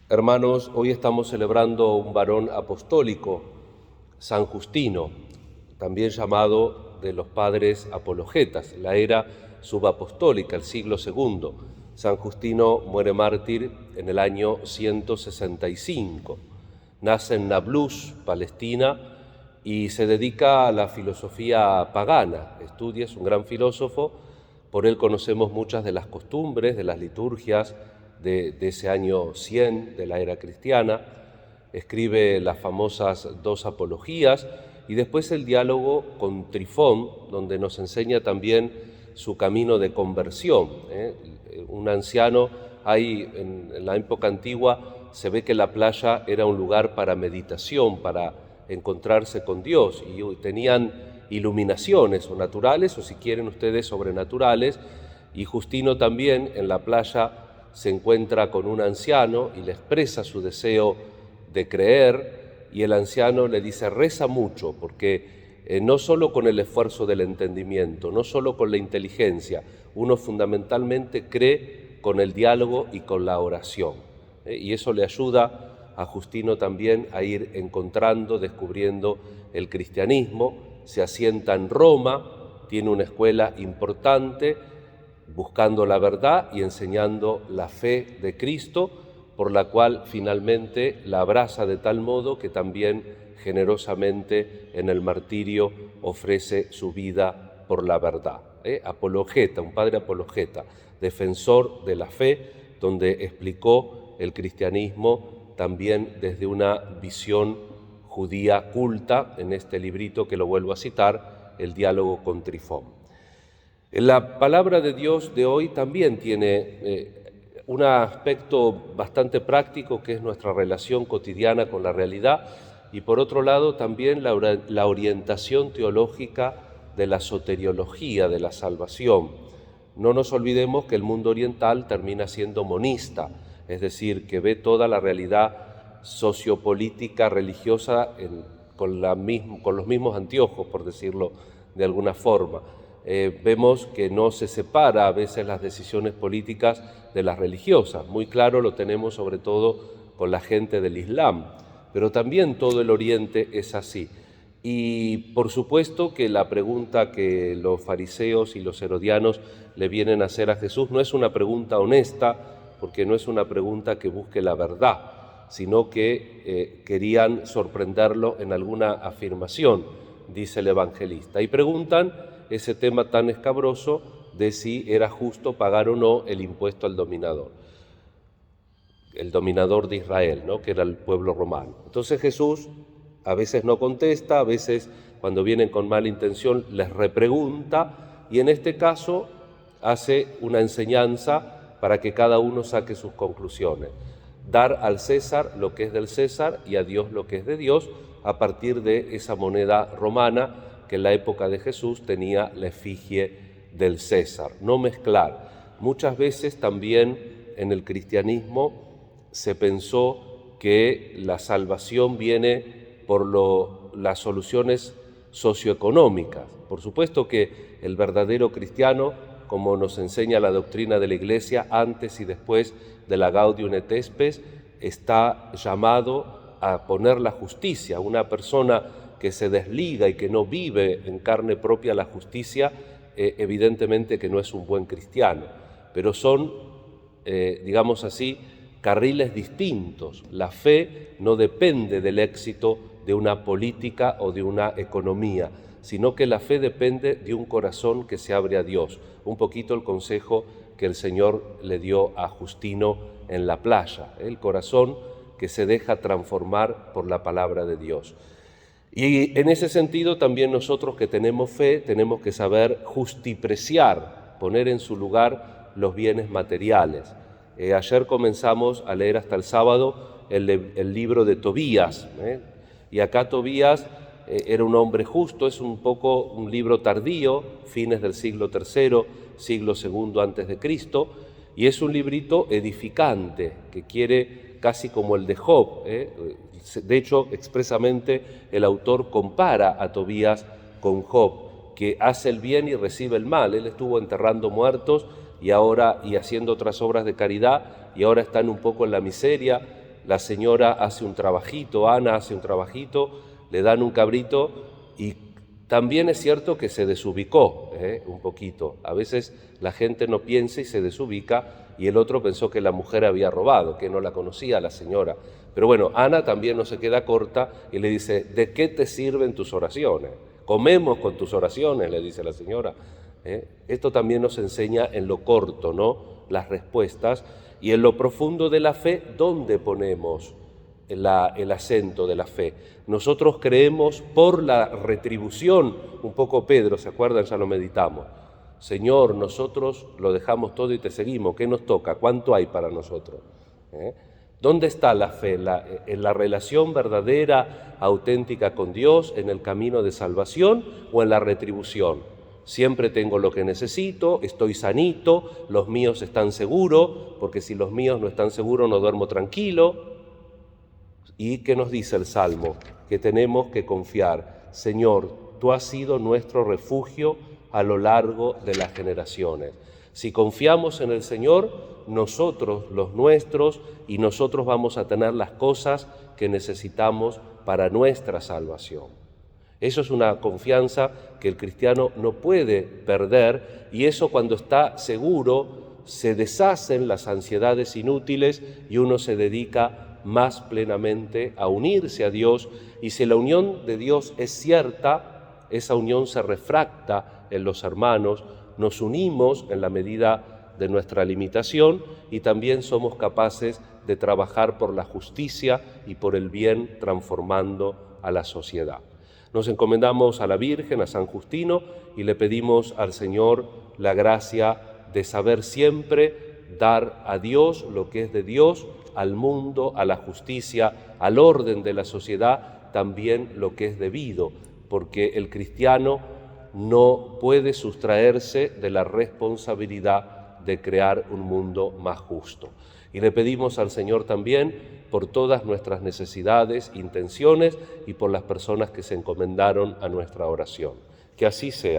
Hermanos, hoy estamos celebrando un varón apostólico, San Justino, también llamado de los padres apologetas, la era subapostólica, el siglo II. San Justino muere mártir en el año 165. Nace en Nablus, Palestina, y se dedica a la filosofía pagana. Es un gran filósofo, por él conocemos muchas de las costumbres, de las liturgias de ese año 100 de la era cristiana. Escribe las famosas dos apologías y después el diálogo con Trifón, donde nos enseña también su camino de conversión. Un anciano, ahí en la época antigua, se ve que la playa era un lugar para meditación, para encontrarse con Dios, y tenían iluminaciones o naturales, o si quieren ustedes sobrenaturales, y Justino también en la playa se encuentra con un anciano y le expresa su deseo de creer, y el anciano le dice: reza mucho, porque no solo con el esfuerzo del entendimiento, no solo con la inteligencia, uno fundamentalmente cree con el diálogo y con la oración. Y eso le ayuda a Justino también a ir encontrando, descubriendo el cristianismo. Se asienta en Roma, tiene una escuela importante, buscando la verdad y enseñando la fe de Cristo, por la cual finalmente la abraza de tal modo que también generosamente en el martirio ofrece su vida por la verdad. Apologeta, un padre apologeta, defensor de la fe, donde explicó el cristianismo también desde una visión judía culta, en este librito que lo vuelvo a citar, El diálogo con Trifón. La palabra de Dios de hoy también tiene un aspecto bastante práctico, que es nuestra relación cotidiana con la realidad, y por otro lado también la orientación teológica de la soteriología, de la salvación. No nos olvidemos que el mundo oriental termina siendo monista, es decir, que ve toda la realidad sociopolítica, religiosa con los mismos anteojos, por decirlo de alguna forma. Vemos que no se separa a veces las decisiones políticas de las religiosas. Muy claro lo tenemos sobre todo con la gente del Islam, pero también todo el Oriente es así. Y por supuesto que la pregunta que los fariseos y los herodianos le vienen a hacer a Jesús no es una pregunta honesta, porque no es una pregunta que busque la verdad, sino que querían sorprenderlo en alguna afirmación, dice el evangelista. Y preguntan ese tema tan escabroso de si era justo pagar o no el impuesto al dominador, el dominador de Israel, ¿no?, que era el pueblo romano. Entonces Jesús a veces no contesta, a veces cuando vienen con mala intención les repregunta, y en este caso hace una enseñanza para que cada uno saque sus conclusiones. Dar al César lo que es del César y a Dios lo que es de Dios, a partir de esa moneda romana que en la época de Jesús tenía la efigie del César. No mezclar. Muchas veces también en el cristianismo se pensó que la salvación viene por las soluciones socioeconómicas. Por supuesto que el verdadero cristiano, como nos enseña la doctrina de la Iglesia antes y después de la Gaudium et Spes, está llamado a poner la justicia. Una persona que se desliga y que no vive en carne propia la justicia, evidentemente que no es un buen cristiano, pero son, digamos así, carriles distintos. La fe no depende del éxito de una política o de una economía, sino que la fe depende de un corazón que se abre a Dios. Un poquito el consejo que el Señor le dio a Justino en la playa, el corazón que se deja transformar por la palabra de Dios. Y en ese sentido también nosotros que tenemos fe tenemos que saber justipreciar, poner en su lugar los bienes materiales. Ayer comenzamos a leer hasta el sábado el libro de Tobías, y acá Tobías era un hombre justo. Es un poco un libro tardío, fines del siglo III, siglo II antes de Cristo, y es un librito edificante que quiere casi como el de Job. De hecho, expresamente el autor compara a Tobías con Job, que hace el bien y recibe el mal. Él estuvo enterrando muertos y haciendo otras obras de caridad, y ahora están un poco en la miseria. la señora hace un trabajito, Ana hace un trabajito, le dan un cabrito y también es cierto que se desubicó un poquito. A veces la gente no piensa y se desubica y el otro pensó que la mujer había robado, que no la conocía a la señora. Pero bueno, Ana también no se queda corta y le dice, ¿de qué te sirven tus oraciones? Comemos con tus oraciones, le dice la señora. Esto también nos enseña en lo corto, ¿no?, las respuestas, y en lo profundo de la fe, ¿dónde ponemos el acento de la fe? Nosotros creemos por la retribución, un poco Pedro, ¿se acuerdan? Ya lo meditamos. Señor, nosotros lo dejamos todo y te seguimos, ¿qué nos toca? ¿Cuánto hay para nosotros? ¿Dónde está la fe? ¿En la relación verdadera, auténtica con Dios, en el camino de salvación o en la retribución? Siempre tengo lo que necesito, estoy sanito, los míos están seguros, porque si los míos no están seguros no duermo tranquilo. ¿Y qué nos dice el Salmo? Que tenemos que confiar. Señor, tú has sido nuestro refugio a lo largo de las generaciones. Si confiamos en el Señor, nosotros, los nuestros, y nosotros vamos a tener las cosas que necesitamos para nuestra salvación. Eso es una confianza que el cristiano no puede perder, y eso, cuando está seguro, se deshacen las ansiedades inútiles y uno se dedica más plenamente a unirse a Dios. Y si la unión de Dios es cierta, esa unión se refracta en los hermanos, nos unimos en la medida de nuestra limitación y también somos capaces de trabajar por la justicia y por el bien, transformando a la sociedad. Nos encomendamos a la Virgen, a San Justino, y le pedimos al Señor la gracia de saber siempre dar a Dios lo que es de Dios, al mundo, a la justicia, al orden de la sociedad, también lo que es debido, porque el cristiano no puede sustraerse de la responsabilidad de crear un mundo más justo. Y le pedimos al Señor también por todas nuestras necesidades, intenciones y por las personas que se encomendaron a nuestra oración. Que así sea.